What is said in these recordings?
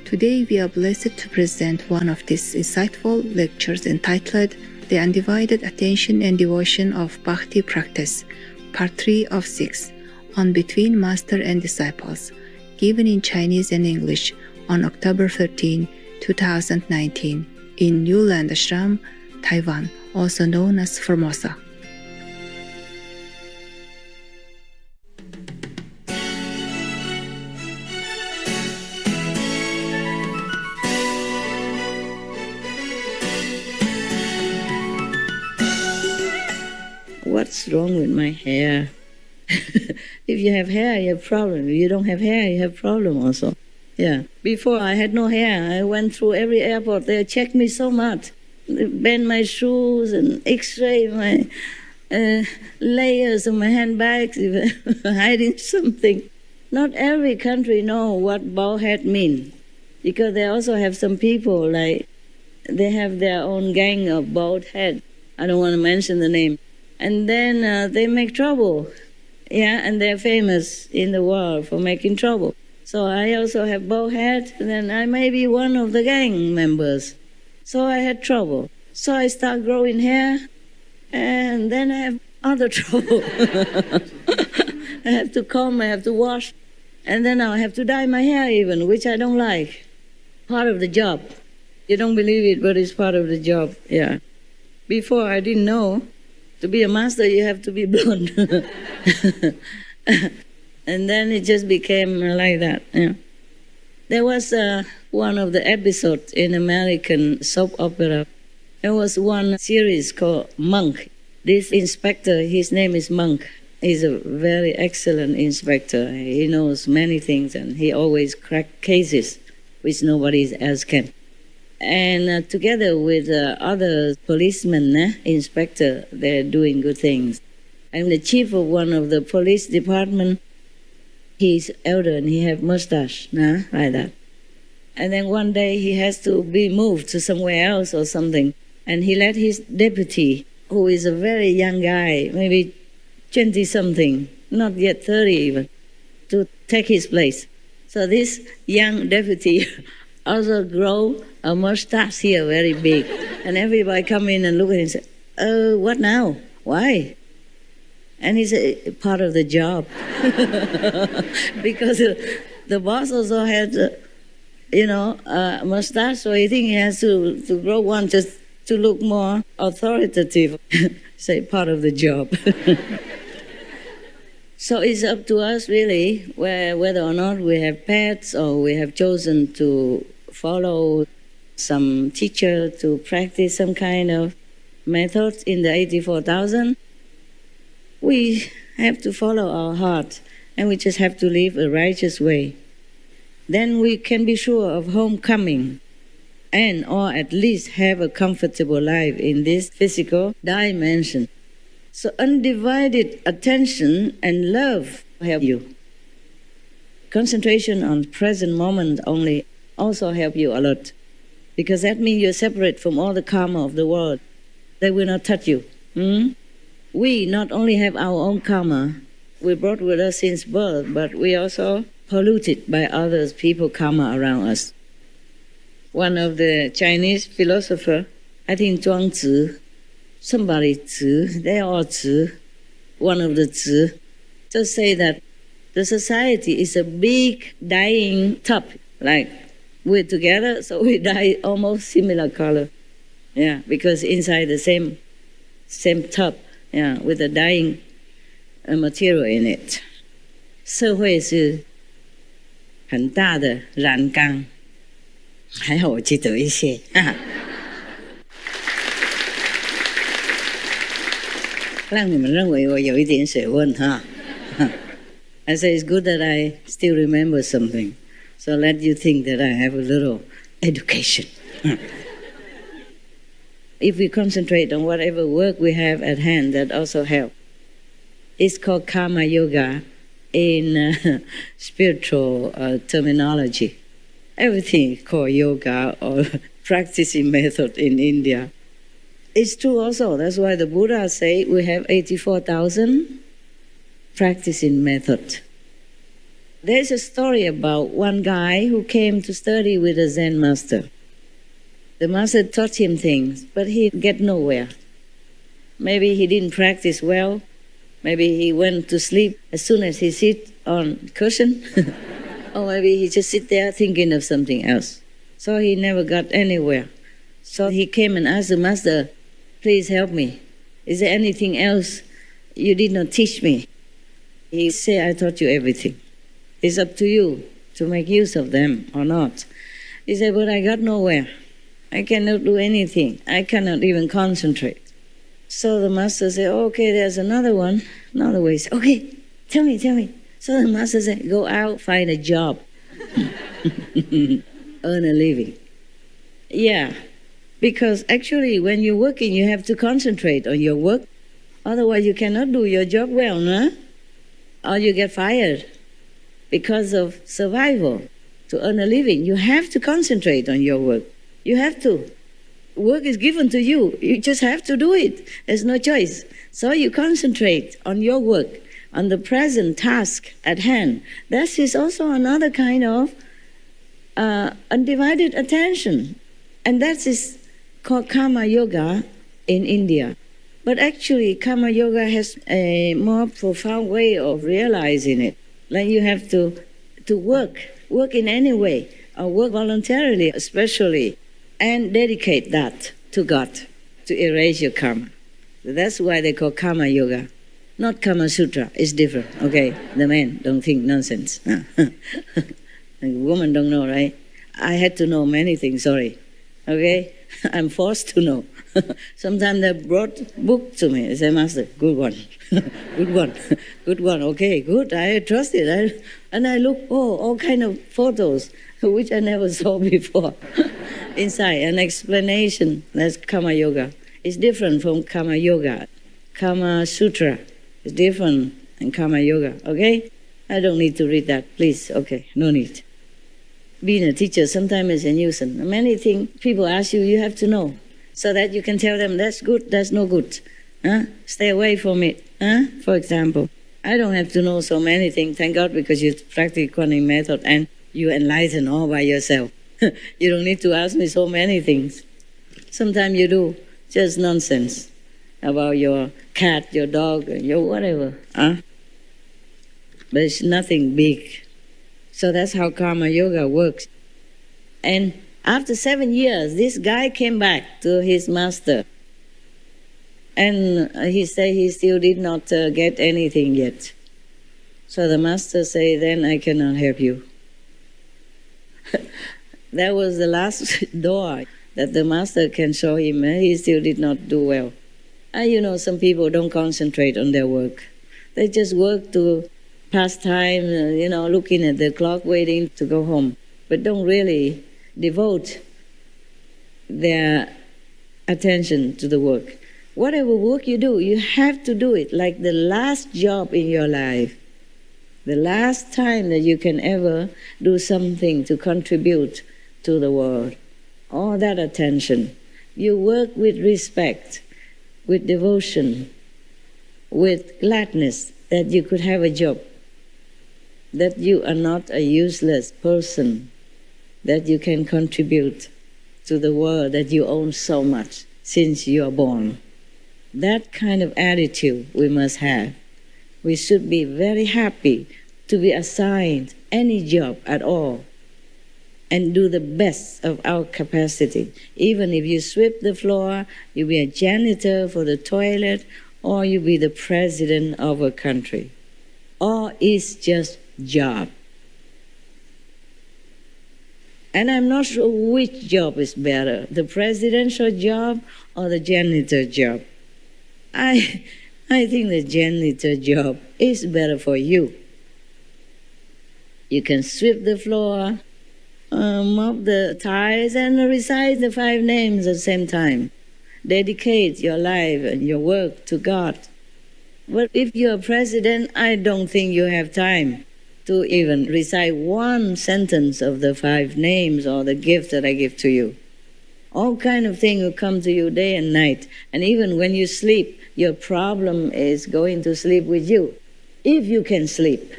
Today we are blessed to present one of these insightful lectures entitled The Undivided Attention and Devotion of Bhakti Practice, Part 3 of 6, on Between Master and Disciples, given in Chinese and English on October 13, 2019, in New Land Ashram, Taiwan, also known as Formosa. What's wrong with my hair? If you have hair, you have problem. If you don't have hair, you have problem also. Yeah. Before I had no hair. I went through every airport. They checked me so much. They bend my shoes and X-ray my layers of my handbags, even hiding something. Not every country know what bald head means, because they also have some people like they have their own gang of bald head. I don't want to mention the name. And then they make trouble, yeah, and they're famous in the world for making trouble. So I also have bald head, and then I may be one of the gang members. So I had trouble. So I start growing hair, and then I have other trouble. I have to comb, I have to wash, and then I have to dye my hair even, which I don't like. Part of the job. You don't believe it, but it's part of the job, yeah. Before I didn't know. To be a master, you have to be blonde. And then it just became like that. Yeah. There was one of the episodes in American soap opera. There was one series called Monk. This inspector, his name is Monk. He's a very excellent inspector. He knows many things, and he always cracks cases which nobody else can. And together with other policemen, inspector, they're doing good things. And the chief of one of the police department, he's elder and he have mustache, like that. And then one day he has to be moved to somewhere else or something. And he let his deputy, who is a very young guy, maybe 20-something, not yet 30 even, to take his place. So this young deputy also grow a mustache here very big. And everybody come in and look at him and say, what now? Why? And he said, part of the job. Because the boss also had, a mustache, so he think he has to grow one just to look more authoritative. Say, part of the job. So it's up to us really, whether or not we have pets or we have chosen to follow some teacher to practice some kind of method in the 84,000. We have to follow our heart, and we just have to live a righteous way. Then we can be sure of homecoming, and or at least have a comfortable life in this physical dimension. So undivided attention and love help you. Concentration on present moment only also help you a lot, because that means you're separate from all the karma of the world. They will not touch you. We not only have our own karma, we brought with us since birth, but we also polluted by others, people karma around us. One of the Chinese philosophers, I think Zhuangzi, somebody Zi, they all Zi, one of the Zi, just say that the society is a big dying tub, like we're together, so we dye almost similar color. Yeah, because inside the same tub, yeah, with the dyeing material in it. 社会是很大的染缸，还好我记得一些。让你们认为我有一点学问哈。I say it's good that I still remember something. So let you think that I have a little education. If we concentrate on whatever work we have at hand, that also helps. It's called karma yoga in spiritual terminology. Everything is called yoga or practicing method in India. It's true also. That's why the Buddha say we have 84,000 practicing method. There's a story about one guy who came to study with a Zen master. The master taught him things, but he get nowhere. Maybe he didn't practice well. Maybe he went to sleep as soon as he sit on cushion. Or maybe he just sit there thinking of something else. So he never got anywhere. So he came and asked the master, please help me. Is there anything else you did not teach me? He said, I taught you everything. It's up to you to make use of them or not. He said, but I got nowhere. I cannot do anything. I cannot even concentrate. So the master said, okay, there's another one. Another way. He said, okay, tell me. So the master said, go out, find a job. Earn a living. Yeah, because actually when you're working, you have to concentrate on your work. Otherwise you cannot do your job well, no? Or you get fired because of survival. To earn a living, you have to concentrate on your work. You have to. Work is given to you. You just have to do it. There's no choice. So you concentrate on your work, on the present task at hand. That is also another kind of undivided attention. And that is called Karma Yoga in India. But actually, Karma Yoga has a more profound way of realizing it. Like you have to work in any way, or work voluntarily especially, and dedicate that to God to erase your karma. That's why they call Karma Yoga. Not Kama Sutra, it's different. Okay, the men don't think nonsense. The woman don't know, right? I had to know many things, sorry. Okay, I'm forced to know. Sometimes they brought book to me. They say, Master, good one, good one. Okay, good. I trust it. And I look, all kind of photos which I never saw before. Inside an explanation. That's Karma Yoga. It's different from Karma Yoga. Kama Sutra is different than Karma Yoga. Okay, I don't need to read that. Please. Okay, no need. Being a teacher sometimes is a nuisance. Many things people ask you, you have to know, so that you can tell them that's good, that's no good. Stay away from it. For example, I don't have to know so many things, thank God, because you practice Kuan method and you enlighten all by yourself. You don't need to ask me so many things. Sometimes you do, just nonsense about your cat, your dog, your whatever. But it's nothing big. So that's how Karma Yoga works. And after 7 years, this guy came back to his master. And he said he still did not get anything yet. So the master said, then I cannot help you. That was the last door that the master can show him. He still did not do well. And some people don't concentrate on their work. They just work to pass time, looking at the clock, waiting to go home. But don't really devote their attention to the work. Whatever work you do, you have to do it like the last job in your life. The last time that you can ever do something to contribute to the world. All that attention. You work with respect, with devotion, with gladness that you could have a job, that you are not a useless person, that you can contribute to the world that you own so much since you are born. That kind of attitude we must have. We should be very happy to be assigned any job at all and do the best of our capacity. Even if you sweep the floor, you be a janitor for the toilet, or you be the president of a country. Or it's just job. And I'm not sure which job is better, the presidential job or the janitor job. I think the janitor job is better for you. You can sweep the floor, mop the tiles, and recite the 5 names at the same time. Dedicate your life and your work to God. But if you're a president, I don't think you have time to even recite 1 sentence of the 5 names or the gift that I give to you. All kind of things will come to you day and night. And even when you sleep, your problem is going to sleep with you. If you can sleep.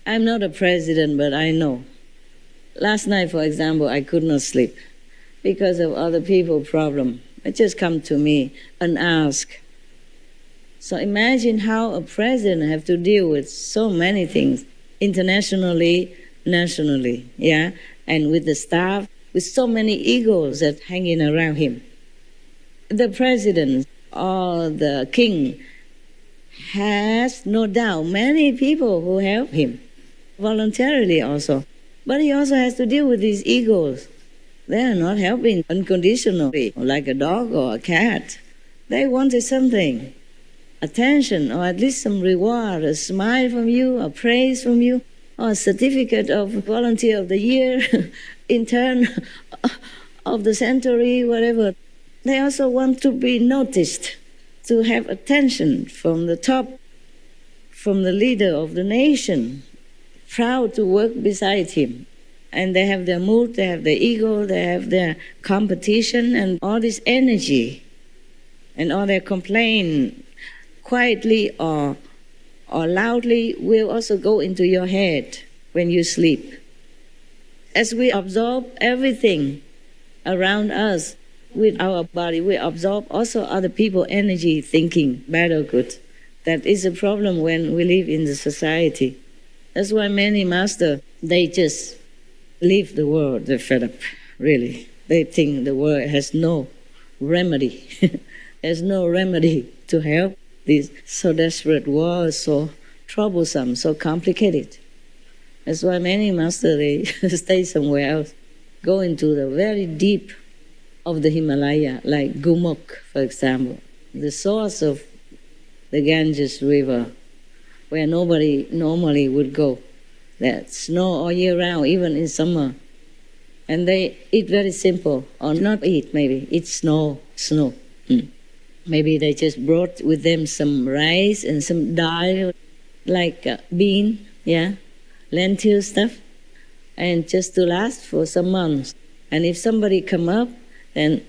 I'm not a president, but I know. Last night, for example, I could not sleep because of other people's problem. It just come to me and ask. So imagine how a president have to deal with so many things, internationally, nationally, yeah, and with the staff, with so many egos that hanging around him. The president or the king has no doubt many people who help him, voluntarily also. But he also has to deal with these egos. They are not helping unconditionally, like a dog or a cat. They wanted something, attention, or at least some reward, a smile from you, a praise from you, or a certificate of volunteer of the year, intern of the century, whatever. They also want to be noticed, to have attention from the top, from the leader of the nation, proud to work beside him. And they have their mood, they have their ego, they have their competition, and all this energy, and all their complaint, quietly or loudly, will also go into your head when you sleep. As we absorb everything around us with our body, we absorb also other people's energy, thinking, bad or good. That is a problem when we live in the society. That's why many masters, they just leave the world, they're fed up, really. They think the world has no remedy. There's no remedy to help this so desperate world, so troublesome, so complicated. That's why many masters, they stay somewhere else, go into the very deep of the Himalaya, like Gumuk, for example, the source of the Ganges River, where nobody normally would go. There's snow all year round, even in summer. And they eat very simple, or not eat maybe, eat snow. Maybe they just brought with them some rice and some dal, like bean, yeah, lentil stuff, and just to last for some months. And if somebody come up, then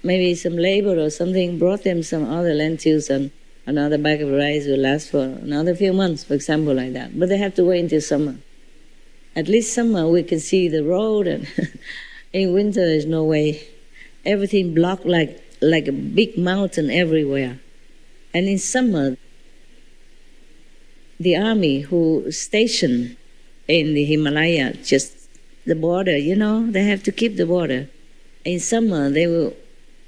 maybe some labor or something brought them some other lentils, and another bag of rice will last for another few months, for example, like that. But they have to wait until summer. At least summer we can see the road, and in winter there's no way. Everything blocked like a big mountain everywhere. And in summer, the army who stationed in the Himalaya, just the border, they have to keep the border. In summer, they will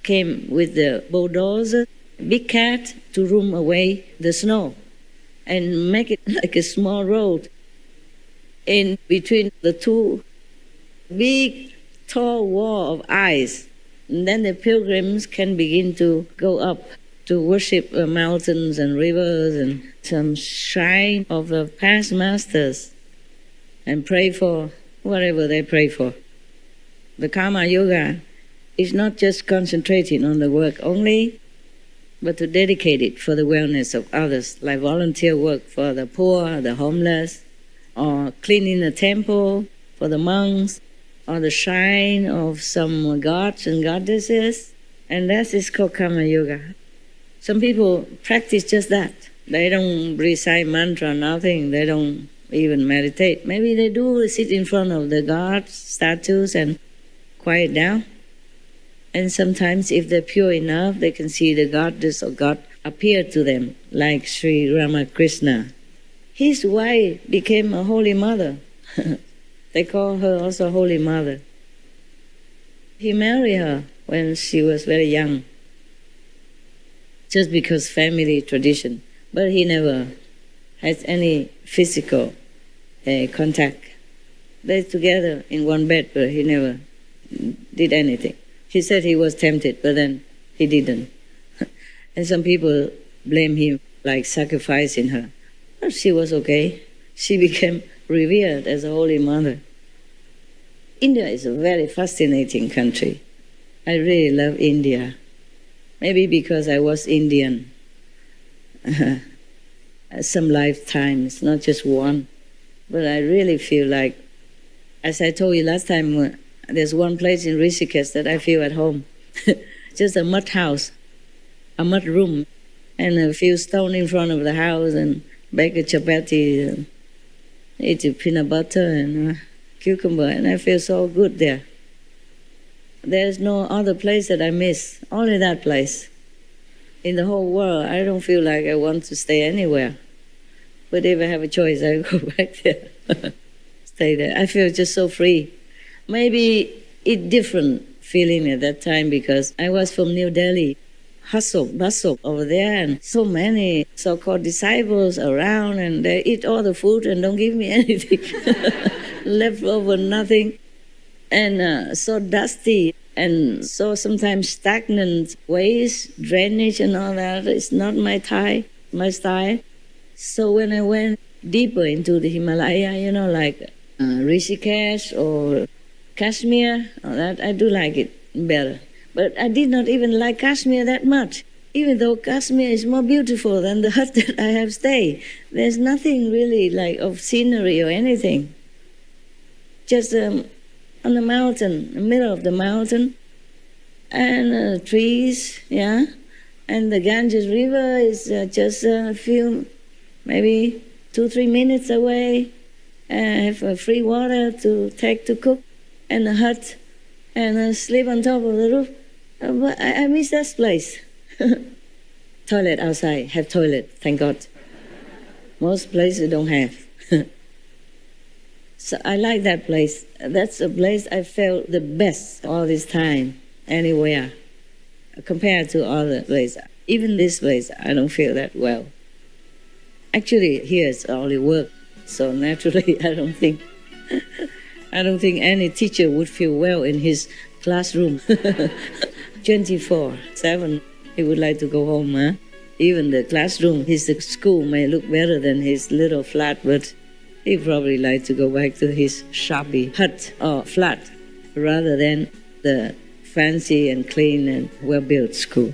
came with the bulldozer, big cat, to room away the snow and make it like a small road in between the two big, tall wall of ice. And then the pilgrims can begin to go up to worship mountains and rivers and some shrine of the past masters and pray for whatever they pray for. The Karma Yoga is not just concentrating on the work only, but to dedicate it for the wellness of others, like volunteer work for the poor, the homeless, or cleaning the temple for the monks, or the shrine of some gods and goddesses. And that is called Karma Yoga. Some people practice just that. They don't recite mantra, nothing. They don't even meditate. Maybe they do sit in front of the gods, statues, and quiet down. And sometimes if they're pure enough, they can see the goddess or god appear to them, like Sri Ramakrishna. His wife became a holy mother. They call her also Holy Mother. He married her when she was very young, just because family tradition. But he never has any physical contact. They're together in one bed, but he never did anything. He said he was tempted, but then he didn't. And some people blame him, like sacrificing her. But she was okay. She became revered as a holy mother. India is a very fascinating country. I really love India. Maybe because I was Indian. Some lifetimes, not just one. But I really feel like, as I told you last time, there's one place in Rishikesh that I feel at home. Just a mud house, a mud room, and a few stones in front of the house, and bake a chapati. eat peanut butter and cucumber, and I feel so good there. There's no other place that I miss, only that place. In the whole world, I don't feel like I want to stay anywhere. But if I have a choice, I go back there, stay there. I feel just so free. Maybe it's different feeling at that time because I was from New Delhi. Hustle, bustle over there, and so many so-called disciples around, and they eat all the food and don't give me anything. Left over nothing. And so dusty and so sometimes stagnant ways, drainage and all that. It's not my style. So when I went deeper into the Himalaya, like Rishikesh or Kashmir, all that, I do like it better. But I did not even like Kashmir that much, even though Kashmir is more beautiful than the hut that I have stayed. There's nothing really like of scenery or anything. Just on the mountain, the middle of the mountain, and trees, yeah. And the Ganges River is just a few, maybe 2-3 minutes away. I have free water to take to cook, and a hut, and sleep on top of the roof. But I miss that place. Toilet outside, have toilet, thank God. Most places don't have. So I like that place. That's the place I felt the best all this time, anywhere, compared to other places. Even this place, I don't feel that well. Actually, here it's only work, so naturally I don't think any teacher would feel well in his classroom. 24/7, he would like to go home. Huh? Even the classroom, his school may look better than his little flat, but he probably like to go back to his shabby hut or flat rather than the fancy and clean and well-built school.